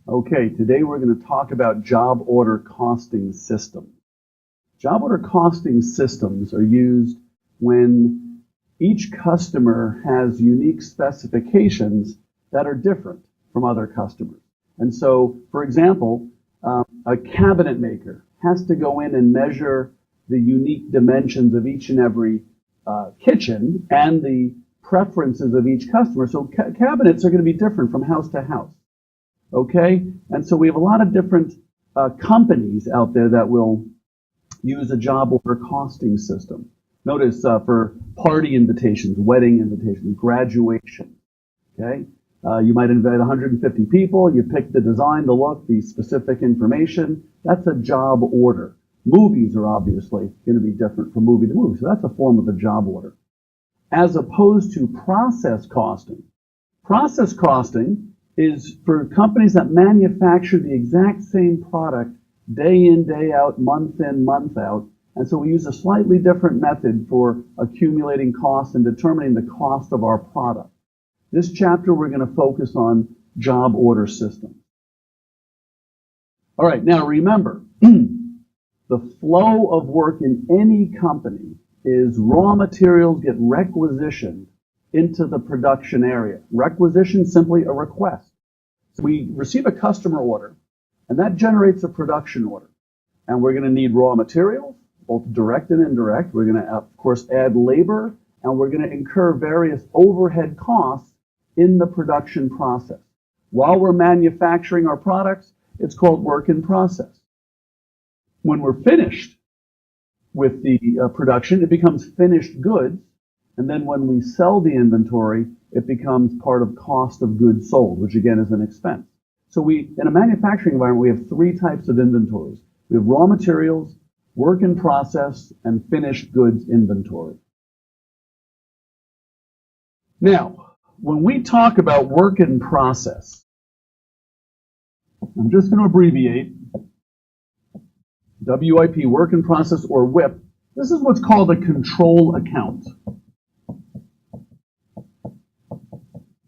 Okay, today we're going to talk about job order costing systems. Job order costing systems are used when each customer has unique specifications that are different from other customers. And so, for example, a cabinet maker has to go in and measure the unique dimensions of each and every kitchen and the preferences of each customer. So cabinets are going to be different from house to house. Okay, and so we have a lot of different companies out there that will use a job order costing system. Notice for party invitations, wedding invitations, graduation. Okay, you might invite 150 people. You pick the design, the look, the specific information. That's a job order. Movies are obviously going to be different from movie to movie, so that's a form of a job order. As opposed to process costing. Process costing is for companies that manufacture the exact same product day in, day out, month in, month out. And so we use a slightly different method for accumulating costs and determining the cost of our product. This chapter, we're going to focus on job order systems. All right, now remember, the flow of work in any company is raw materials get requisitioned into the production area. Requisition, simply a request. So we receive a customer order, and that generates a production order. And we're going to need raw materials, both direct and indirect. We're going to, of course, add labor, and we're going to incur various overhead costs in the production process. While we're manufacturing our products, it's called work in process. When we're finished with the production, it becomes finished goods. And then when we sell the inventory, it becomes part of cost of goods sold, which again is an expense. So in a manufacturing environment, we have three types of inventories. We have raw materials, work in process, and finished goods inventory. Now, when we talk about work in process, I'm just going to abbreviate WIP, work in process, or WIP. This is what's called a control account.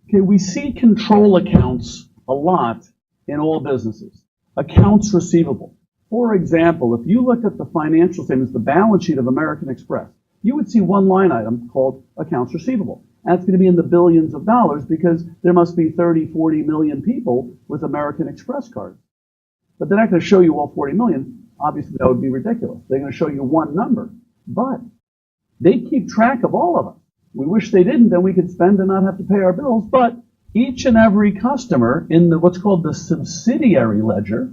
Okay, we see control accounts a lot in all businesses. Accounts receivable. For example, if you looked at the financial statements, the balance sheet of American Express, you would see one line item called accounts receivable. And it's going to be in the billions of dollars because there must be 30, 40 million people with American Express cards. But they're not going to show you all 40 million. Obviously, that would be ridiculous. They're going to show you one number. But they keep track of all of us. We wish they didn't, then we could spend and not have to pay our bills. But each and every customer in what's called the subsidiary ledger,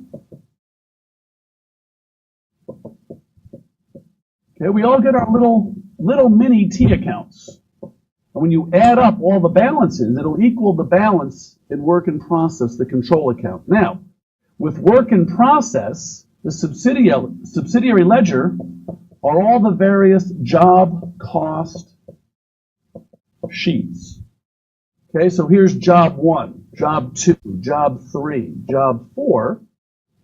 okay, we all get our little mini T accounts. And when you add up all the balances, it'll equal the balance in work in process, the control account. Now, with work in process, the subsidiary ledger are all the various job cost sheets. Okay, so here's job 1, job 2, job 3, job 4.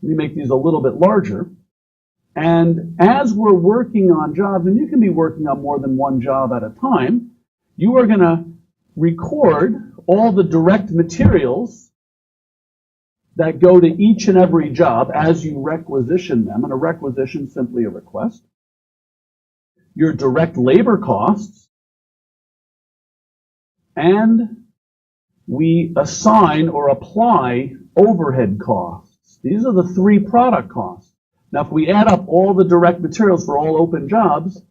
We make these a little bit larger. And as we're working on jobs, and you can be working on more than one job at a time, you are going to record all the direct materials that go to each and every job as you requisition them. And a requisition is simply a request. Your direct labor costs, and we assign or apply overhead costs. These are the three product costs. Now, if we add up all the direct materials for all open jobs,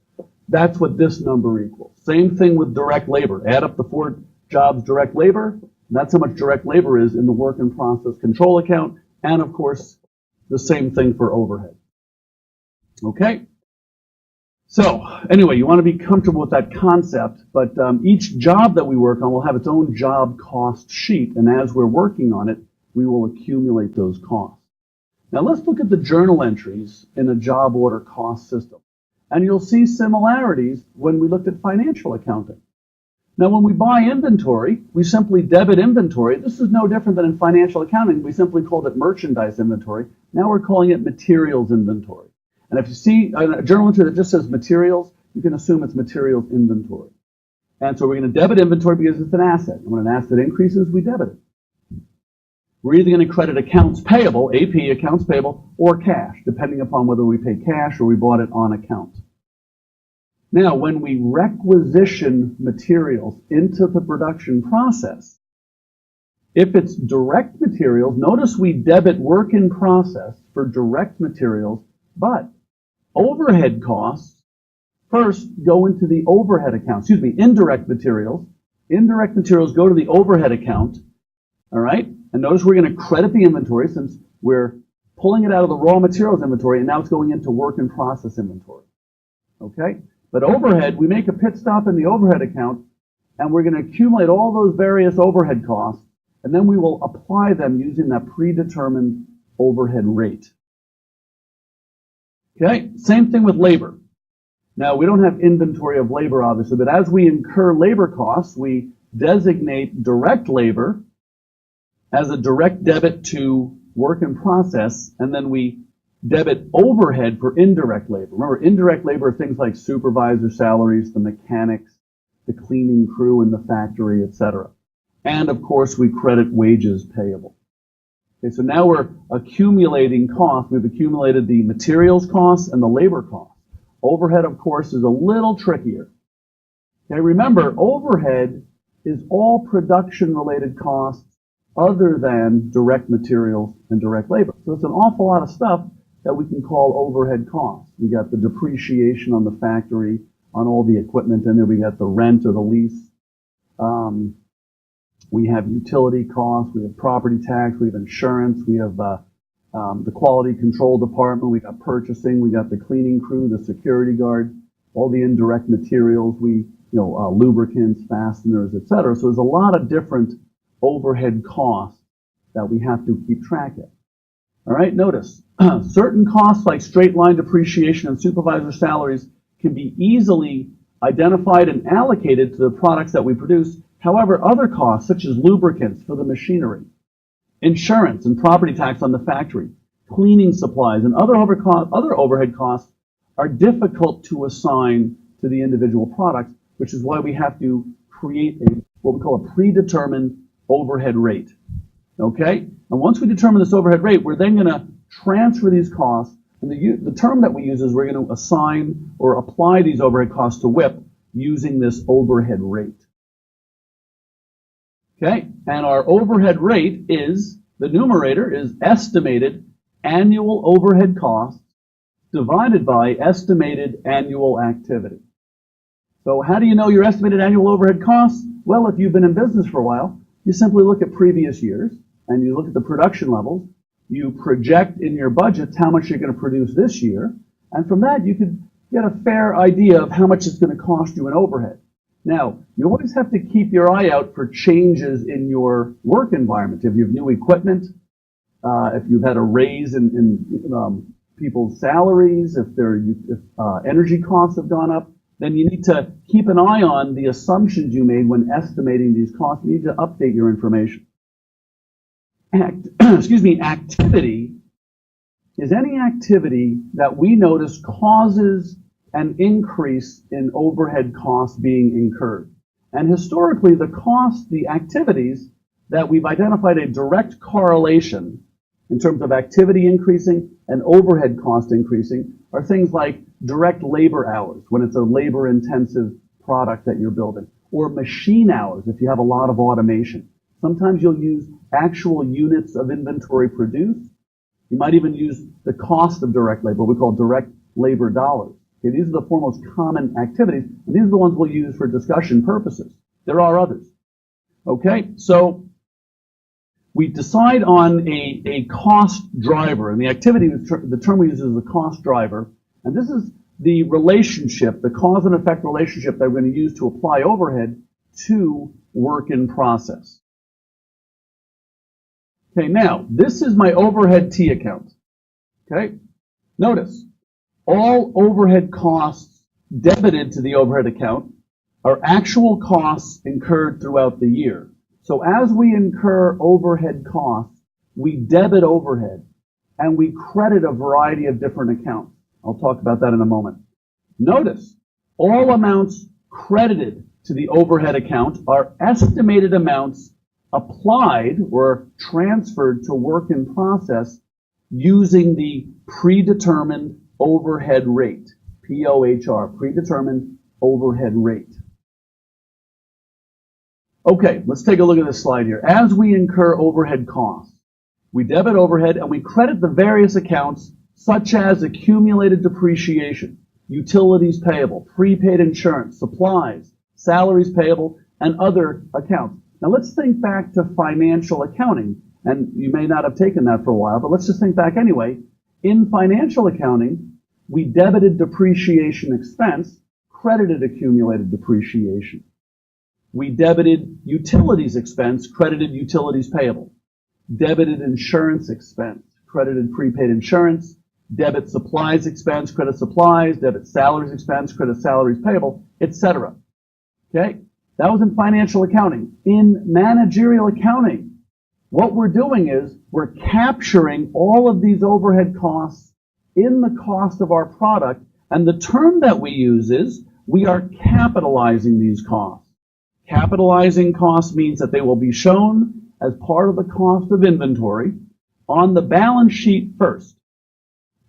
that's what this number equals. Same thing with direct labor. Add up the 4 jobs direct labor, and that's how much direct labor is in the work in process control account, and of course, the same thing for overhead. Okay? So, anyway, you want to be comfortable with that concept, but each job that we work on will have its own job cost sheet, and as we're working on it, we will accumulate those costs. Now, let's look at the journal entries in a job order cost system, and you'll see similarities when we looked at financial accounting. Now, when we buy inventory, we simply debit inventory. This is no different than in financial accounting. We simply called it merchandise inventory. Now we're calling it materials inventory. And if you see a journal entry that just says materials, you can assume it's materials inventory. And so we're going to debit inventory because it's an asset. And when an asset increases, we debit it. we're either going to credit accounts payable, AP, accounts payable, or cash, depending upon whether we pay cash or we bought it on account. Now, when we requisition materials into the production process, if it's direct materials, notice we debit work in process for direct materials, but overhead costs first go into the overhead account. Indirect materials. Indirect materials go to the overhead account, all right? And notice we're going to credit the inventory since we're pulling it out of the raw materials inventory, and now it's going into work in process inventory, okay? But overhead, we make a pit stop in the overhead account, and we're going to accumulate all those various overhead costs, and then we will apply them using that predetermined overhead rate. Okay, same thing with labor. Now, we don't have inventory of labor, obviously, but as we incur labor costs, we designate direct labor as a direct debit to work in process, and then we debit overhead for indirect labor. Remember, indirect labor are things like supervisor salaries, the mechanics, the cleaning crew in the factory, etc. And of course, we credit wages payable. Okay, so now we're accumulating costs. We've accumulated the materials costs and the labor costs. Overhead, of course, is a little trickier. Okay, remember, overhead is all production-related costs other than direct materials and direct labor. So it's an awful lot of stuff that we can call overhead costs. We got the depreciation on the factory, on all the equipment in there. We got the rent or the lease. We have utility costs. We have property tax. We have insurance. We have the quality control department. We got purchasing. We got the cleaning crew, the security guard, all the indirect materials. Lubricants, fasteners, etc. So there's a lot of different overhead costs that we have to keep track of. All right, notice certain costs like straight line depreciation and supervisor salaries can be easily identified and allocated to the products that we produce. However, other costs such as lubricants for the machinery, insurance and property tax on the factory, cleaning supplies, and other overhead costs are difficult to assign to the individual products, which is why we have to create what we call a predetermined overhead rate. Okay? And once we determine this overhead rate, we're then going to transfer these costs, and the term that we use is we're going to assign or apply these overhead costs to WIP using this overhead rate. Okay? And our overhead rate is, the numerator is estimated annual overhead costs divided by estimated annual activity. So how do you know your estimated annual overhead costs? Well, if you've been in business for a while, you simply look at previous years and you look at the production levels. You project in your budgets how much you're going to produce this year. And from that, you could get a fair idea of how much it's going to cost you in overhead. Now, you always have to keep your eye out for changes in your work environment. If you have new equipment, if you've had a raise in people's salaries, if energy costs have gone up, then you need to keep an eye on the assumptions you made when estimating these costs. You need to update your information. Activity is any activity that we notice causes an increase in overhead costs being incurred. And historically, the activities that we've identified a direct correlation in terms of activity increasing and overhead cost increasing are things like direct labor hours, when it's a labor-intensive product that you're building, or machine hours if you have a lot of automation. Sometimes you'll use actual units of inventory produced. You might even use the cost of direct labor, what we call direct labor dollars. Okay, these are the four most common activities, and these are the ones we'll use for discussion purposes. There are others. Okay, so we decide on a cost driver, and the activity, the term we use is the cost driver, and this is the relationship, the cause and effect relationship that we're going to use to apply overhead to work in process. Okay, now, this is my overhead T account. Okay, notice, all overhead costs debited to the overhead account are actual costs incurred throughout the year. So as we incur overhead costs, we debit overhead, and we credit a variety of different accounts. I'll talk about that in a moment. Notice, all amounts credited to the overhead account are estimated amounts applied or transferred to work in process using the predetermined overhead rate, POHR, predetermined overhead rate. Okay, let's take a look at this slide here. As we incur overhead costs, we debit overhead and we credit the various accounts such as accumulated depreciation, utilities payable, prepaid insurance, supplies, salaries payable, and other accounts. Now let's think back to financial accounting, and you may not have taken that for a while, but let's just think back anyway. In financial accounting, we debited depreciation expense, credited accumulated depreciation. We debited utilities expense, credited utilities payable. Debited insurance expense, credited prepaid insurance. Debit supplies expense, credit supplies. Debit salaries expense, credit salaries payable, etc. Okay? That was in financial accounting. In managerial accounting, what we're doing is we're capturing all of these overhead costs in the cost of our product, and the term that we use is we are capitalizing these costs. Capitalizing costs means that they will be shown as part of the cost of inventory on the balance sheet first.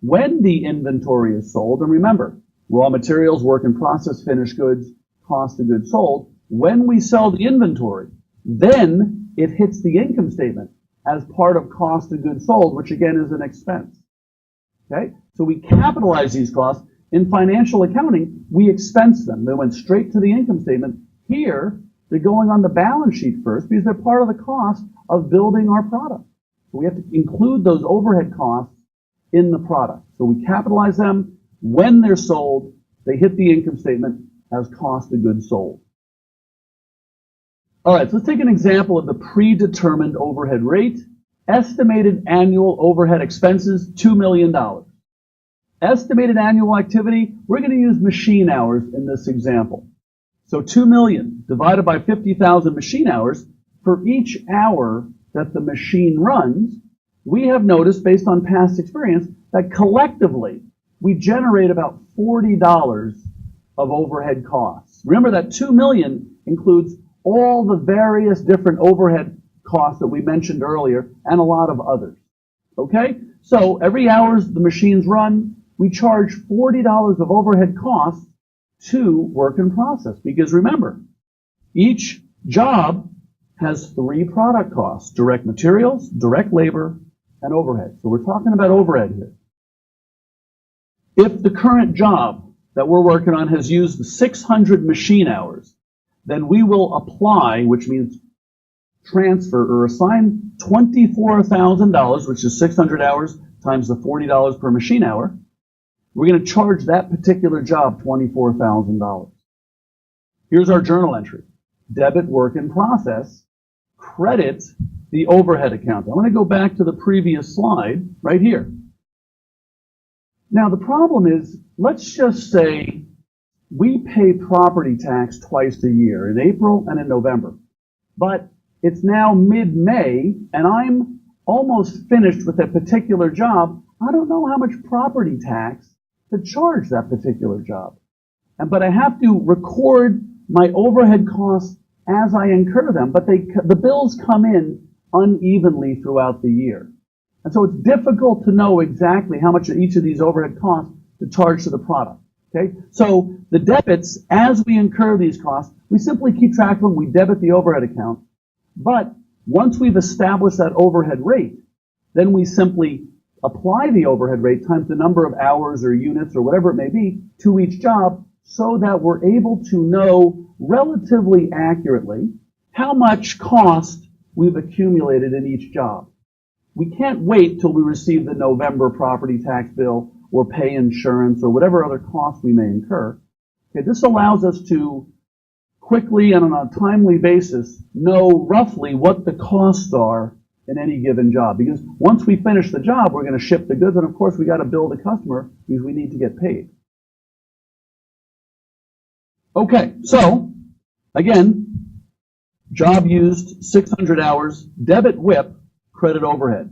When the inventory is sold, and remember, raw materials, work in process, finished goods, cost of goods sold, when we sell the inventory, then it hits the income statement as part of cost of goods sold, which again is an expense. Okay? So we capitalize these costs. In financial accounting, we expense them. They went straight to the income statement. Here, they're going on the balance sheet first because they're part of the cost of building our product. So we have to include those overhead costs in the product. So we capitalize them. When they're sold, they hit the income statement as cost of goods sold. All right, so let's take an example of the predetermined overhead rate. Estimated annual overhead expenses, $2 million. Estimated annual activity, we're going to use machine hours in this example. So 2 million divided by 50,000 machine hours. For each hour that the machine runs, we have noticed, based on past experience, that collectively we generate about $40 of overhead costs. Remember that 2 million includes all the various different overhead costs that we mentioned earlier and a lot of others. Okay? So every hour the machines run, we charge $40 of overhead costs to work in process. Because remember, each job has 3 product costs: direct materials, direct labor, and overhead. So we're talking about overhead here. If the current job that we're working on has used 600 machine hours, then we will apply, which means transfer or assign $24,000, which is 600 hours times the $40 per machine hour. We're going to charge that particular job $24,000. Here's our journal entry. Debit work in process, credit the overhead account. I want to go back to the previous slide right here. Now the problem is, let's just say we pay property tax twice a year, in April and in November. But it's now mid-May and I'm almost finished with a particular job. I don't know how much property tax to charge that particular job. But I have to record my overhead costs as I incur them, but the bills come in unevenly throughout the year. And so it's difficult to know exactly how much of each of these overhead costs to charge to the product. Okay? So the debits, as we incur these costs, we simply keep track of them, we debit the overhead account. But once we've established that overhead rate, then we simply apply the overhead rate times the number of hours or units or whatever it may be to each job, so that we're able to know relatively accurately how much cost we've accumulated in each job. We can't wait till we receive the November property tax bill or pay insurance or whatever other costs we may incur. Okay, this allows us to quickly and on a timely basis know roughly what the costs are in any given job. Because once we finish the job, we're going to ship the goods, and of course we got to bill the customer because we need to get paid. Okay, so again, job used 600 hours, debit WIP, credit overhead.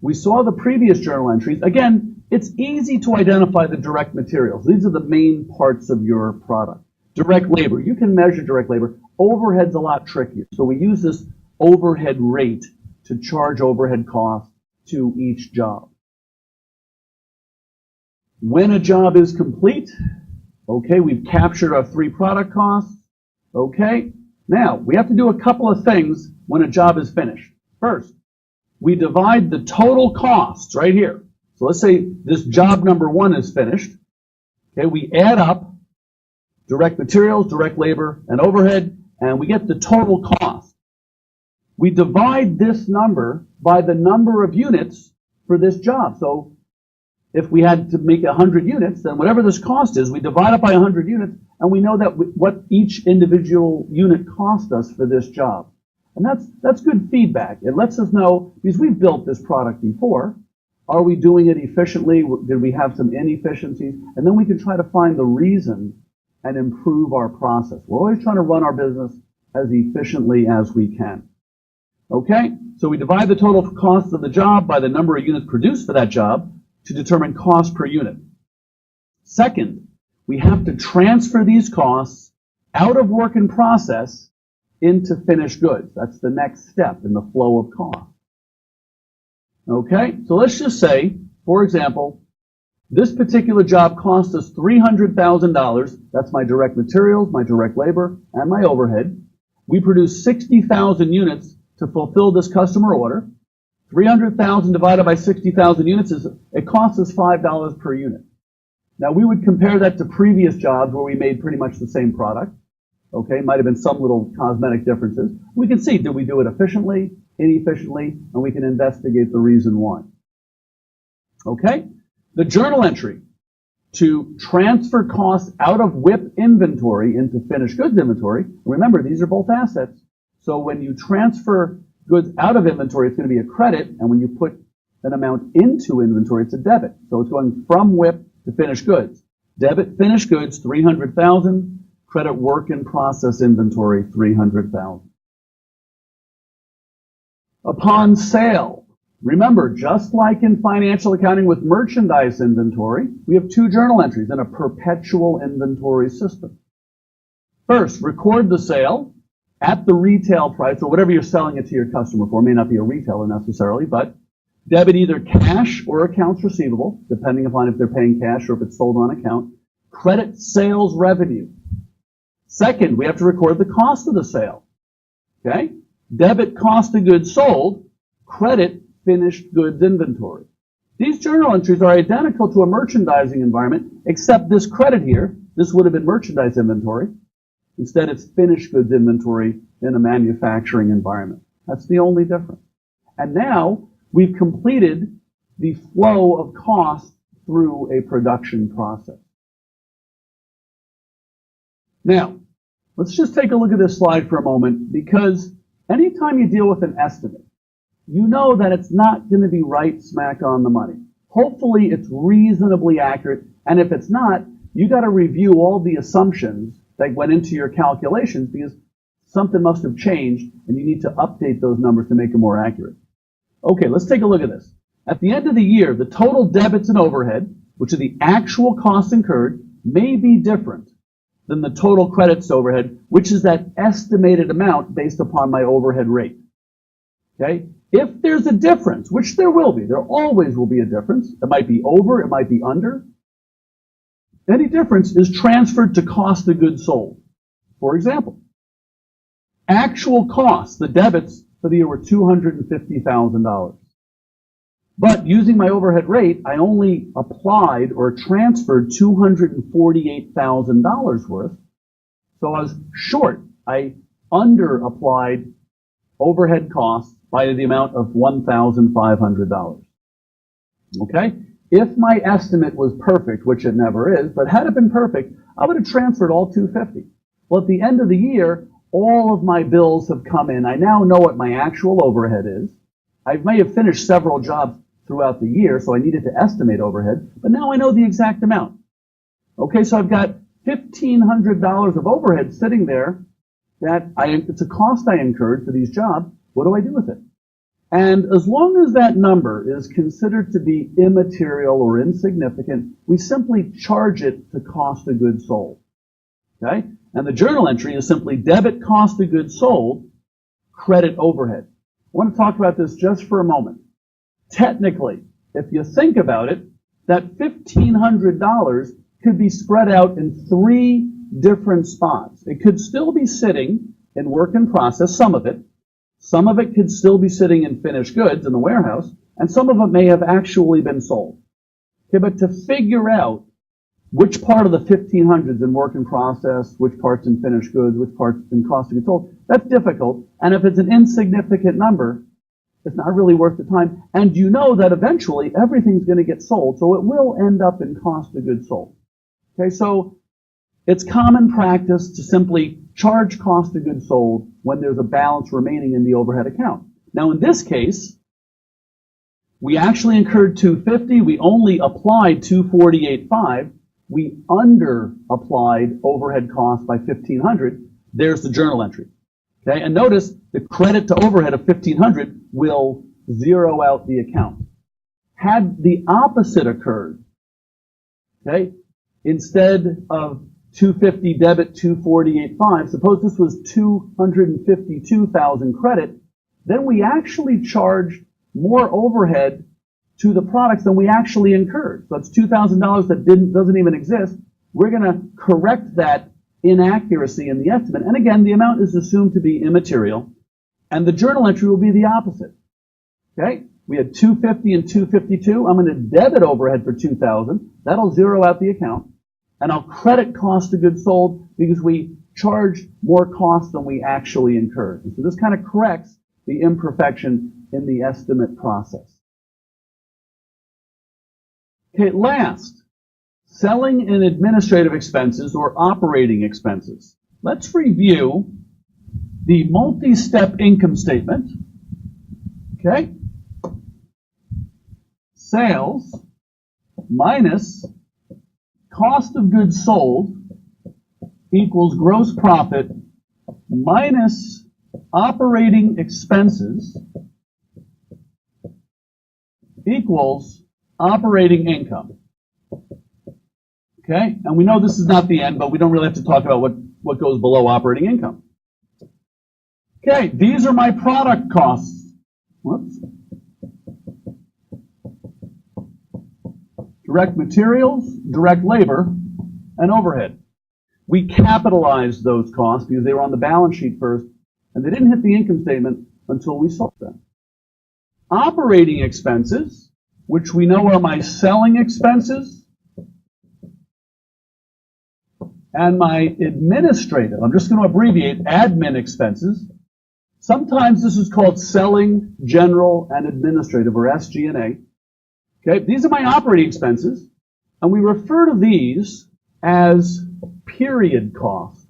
We saw the previous journal entries. Again, it's easy to identify the direct materials. These are the main parts of your product. Direct labor, you can measure direct labor. Overhead's a lot trickier. So we use this overhead rate to charge overhead costs to each job. When a job is complete, okay, we've captured our 3 product costs. Okay, now we have to do a couple of things when a job is finished. First, we divide the total costs right here. So let's say this job number 1 is finished. Okay, we add up direct materials, direct labor, and overhead, and we get the total cost. We divide this number by the number of units for this job. So if we had to make 100 units, then whatever this cost is, we divide it by 100 units, and we know that what each individual unit cost us for this job. And that's good feedback. It lets us know, because we've built this product before, are we doing it efficiently? Did we have some inefficiencies? And then we can try to find the reason and improve our process. We're always trying to run our business as efficiently as we can. Okay? So we divide the total cost of the job by the number of units produced for that job to determine cost per unit. Second, we have to transfer these costs out of work in process into finished goods. That's the next step in the flow of cost. Okay, so let's just say, for example, this particular job cost us $300,000. That's my direct materials, my direct labor, and my overhead. We produced 60,000 units to fulfill this customer order. 300,000 divided by 60,000 units it costs us $5 per unit. Now we would compare that to previous jobs where we made pretty much the same product. Okay, might have been some little cosmetic differences. We can see, did we do it efficiently, inefficiently, and we can investigate the reason why. Okay, the journal entry to transfer costs out of WIP inventory into finished goods inventory. Remember, these are both assets. So when you transfer goods out of inventory, it's going to be a credit, and when you put an amount into inventory, it's a debit. So it's going from WIP to finished goods. Debit finished goods, 300,000. Credit work in process inventory, 300,000. Upon sale, remember, just like in financial accounting with merchandise inventory, we have 2 journal entries in a perpetual inventory system. First, record the sale at the retail price, or whatever you're selling it to your customer for. It may not be a retailer necessarily, but debit either cash or accounts receivable, depending upon if they're paying cash or if it's sold on account. Credit sales revenue. Second, we have to record the cost of the sale. Okay? Debit cost of goods sold, credit finished goods inventory. These journal entries are identical to a merchandising environment, except this credit here, this would have been merchandise inventory. Instead, it's finished goods inventory in a manufacturing environment. That's the only difference. And now we've completed the flow of cost through a production process. Now, let's just take a look at this slide for a moment, because anytime you deal with an estimate, you know that it's not going to be right smack on the money. Hopefully, it's reasonably accurate, and if it's not, you got to review all the assumptions that went into your calculations, because something must have changed and you need to update those numbers to make them more accurate. Okay, let's take a look at this. At the end of the year, the total debits and overhead, which are the actual costs incurred, may be different than the total credits overhead, which is that estimated amount based upon my overhead rate. Okay? If there's a difference, which there will be, there always will be a difference. It might be over, it might be under. Any difference is transferred to cost of goods sold. For example, actual costs, the debits for the year were $250,000. But using my overhead rate, I only applied or transferred $248,000 worth. So I was short. I under-applied overhead costs by the amount of $1,500. Okay? If my estimate was perfect, which it never is, but had it been perfect, I would have transferred all $250. Well, at the end of the year, all of my bills have come in. I now know what my actual overhead is. I may have finished several jobs throughout the year, so I needed to estimate overhead, but now I know the exact amount. Okay, so I've got $1,500 of overhead sitting there that it's a cost I incurred for these jobs. What do I do with it? And as long as that number is considered to be immaterial or insignificant, we simply charge it to cost of goods sold. Okay? And the journal entry is simply debit cost of goods sold, credit overhead. I want to talk about this just for a moment. Technically, if you think about it, that $1,500 could be spread out in 3 different spots. It could still be sitting in work in process, some of it. Some of it could still be sitting in finished goods in the warehouse, and some of it may have actually been sold. Okay, but to figure out which part of the 1,500 is in work in process, which part's in finished goods, which part's in cost of goods sold, that's difficult. And if it's an insignificant number, it's not really worth the time. And you know that eventually everything's going to get sold, so it will end up in cost of goods sold. Okay, so it's common practice to simply charge cost of goods sold when there's a balance remaining in the overhead account. Now in this case, we actually incurred $250. We only applied $248.5. We under applied overhead cost by $1,500. There's the journal entry. Okay, and notice the credit to overhead of $1,500 will zero out the account. Had the opposite occurred, okay, instead of 250 debit, 248.5, suppose this was 252,000 credit, then we actually charged more overhead to the products than we actually incurred. So it's $2,000 that doesn't even exist. We're going to correct that inaccuracy in the estimate. And again, the amount is assumed to be immaterial. And the journal entry will be the opposite. Okay? We had 250 and 252. I'm going to debit overhead for 2,000. That'll zero out the account. And I'll credit cost of goods sold because we charged more cost than we actually incurred. And so this kind of corrects the imperfection in the estimate process. Okay, last, selling and administrative expenses or operating expenses. Let's review the multi-step income statement. Okay? Sales minus cost of goods sold equals gross profit minus operating expenses equals operating income. Okay? And we know this is not the end, but we don't really have to talk about what goes below operating income. Okay, these are my product costs. Whoops. Direct materials, direct labor, and overhead. We capitalized those costs because they were on the balance sheet first, and they didn't hit the income statement until we sold them. Operating expenses, which we know are my selling expenses, and my administrative, I'm just going to abbreviate admin expenses. Sometimes this is called selling, general, and administrative, or SG&A. Okay, these are my operating expenses, and we refer to these as period costs.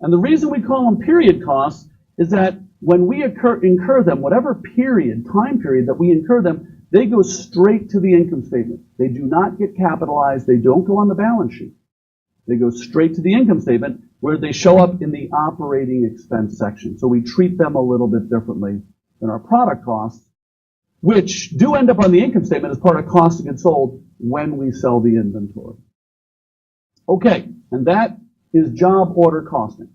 And the reason we call them period costs is that when we incur them, whatever time period that we incur them, they go straight to the income statement. They do not get capitalized. They don't go on the balance sheet. They go straight to the income statement where they show up in the operating expense section. So we treat them a little bit differently than our product costs, which do end up on the income statement as part of cost of goods sold when we sell the inventory. Okay, and that is job order costing.